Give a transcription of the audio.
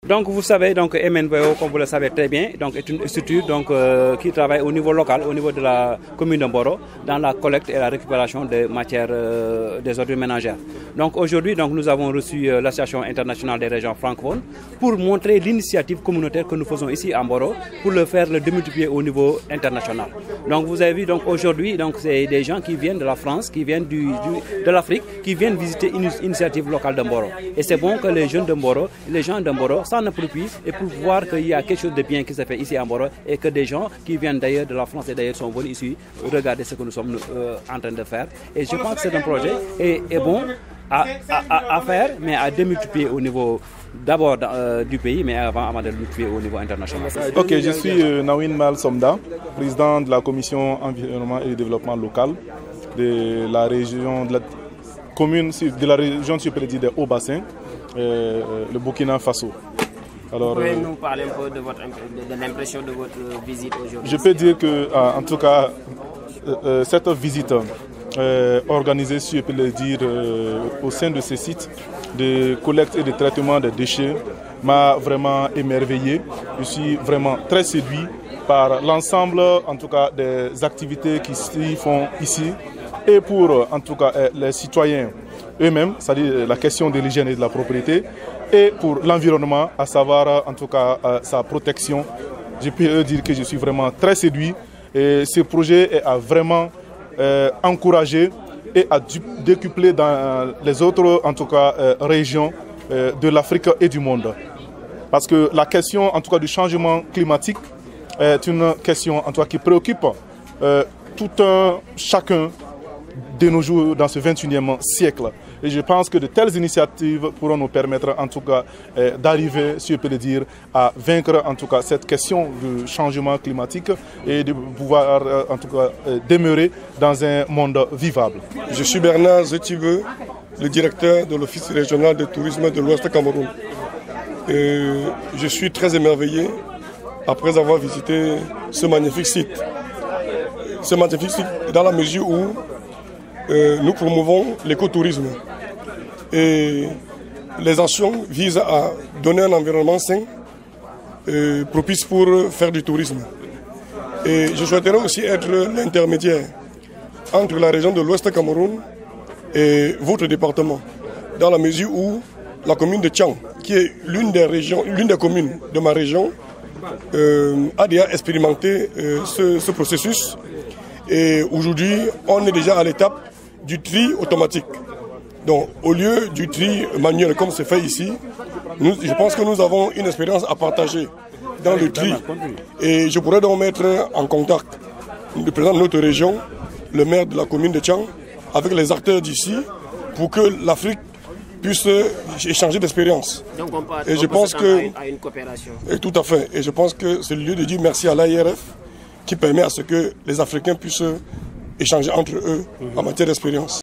Donc vous savez, donc MNVO, comme vous le savez très bien, donc est une structure qui travaille au niveau local, au niveau de la commune de Mboro, dans la collecte et la récupération des matières des ordures ménagères. Donc aujourd'hui, nous avons reçu l'Association internationale des régions francophones pour montrer l'initiative communautaire que nous faisons ici à Mboro, pour le faire le démultiplier au niveau international. Donc vous avez vu, aujourd'hui, c'est des gens qui viennent de la France, qui viennent de l'Afrique, qui viennent visiter une initiative locale de Mboro. Et c'est bon que les jeunes de Mboro, les gens de Mboro s'en approprient et pour voir qu'il y a quelque chose de bien qui se fait ici à Mboro et que des gens qui viennent d'ailleurs de la France et d'ailleurs sont venus ici regarder ce que nous sommes en train de faire. Et je pense que c'est un projet et bon à faire, mais à démultiplier au niveau d'abord du pays, mais avant de démultiplier au niveau international. Ok, je suis Nawin Mal Somda, président de la commission environnement et développement local de la région de la commune de la région supérieure des Hauts-Bassins, le Burkina Faso. Alors, vous pouvez nous parler un peu de l'impression de votre visite aujourd'hui? Je peux dire que, en tout cas, cette visite organisée, si je peux le dire, au sein de ces sites de collecte et de traitement des déchets m'a vraiment émerveillé. Je suis vraiment très séduit par l'ensemble, en tout cas, des activités qui s'y font ici et pour, en tout cas, les citoyens eux-mêmes, c'est-à-dire la question de l'hygiène et de la propriété, et pour l'environnement, à savoir en tout cas sa protection. Je peux dire que je suis vraiment très séduit et ce projet est à vraiment encourager et à décupler dans les autres en tout cas régions de l'Afrique et du monde. Parce que la question en tout cas du changement climatique est une question en tout cas qui préoccupe chacun de nos jours dans ce 21e siècle. Et je pense que de telles initiatives pourront nous permettre en tout cas d'arriver, si je peux le dire, à vaincre en tout cas cette question du changement climatique et de pouvoir en tout cas demeurer dans un monde vivable. Je suis Bernard Zetibeu, le directeur de l'Office régional de tourisme de l'Ouest Cameroun. Je suis très émerveillé après avoir visité ce magnifique site. Ce magnifique site dans la mesure où nous promouvons l'écotourisme et les actions visent à donner un environnement sain propice pour faire du tourisme. Et je souhaiterais aussi être l'intermédiaire entre la région de l'Ouest Cameroun et votre département, dans la mesure où la commune de Tchang, qui est l'une des communes de ma région, a déjà expérimenté ce processus. Et aujourd'hui, on est déjà à l'étape du tri automatique. Donc, au lieu du tri manuel comme c'est fait ici, je pense que nous avons une expérience à partager dans le tri. Et je pourrais donc mettre en contact le président de notre région, le maire de la commune de Tchang, avec les acteurs d'ici, pour que l'Afrique puisse échanger d'expérience. Donc on peut à une coopération. Et tout à fait. Et je pense que c'est le lieu de dire merci à l'AIRF qui permet à ce que les Africains puissent échanger entre eux en matière d'expérience.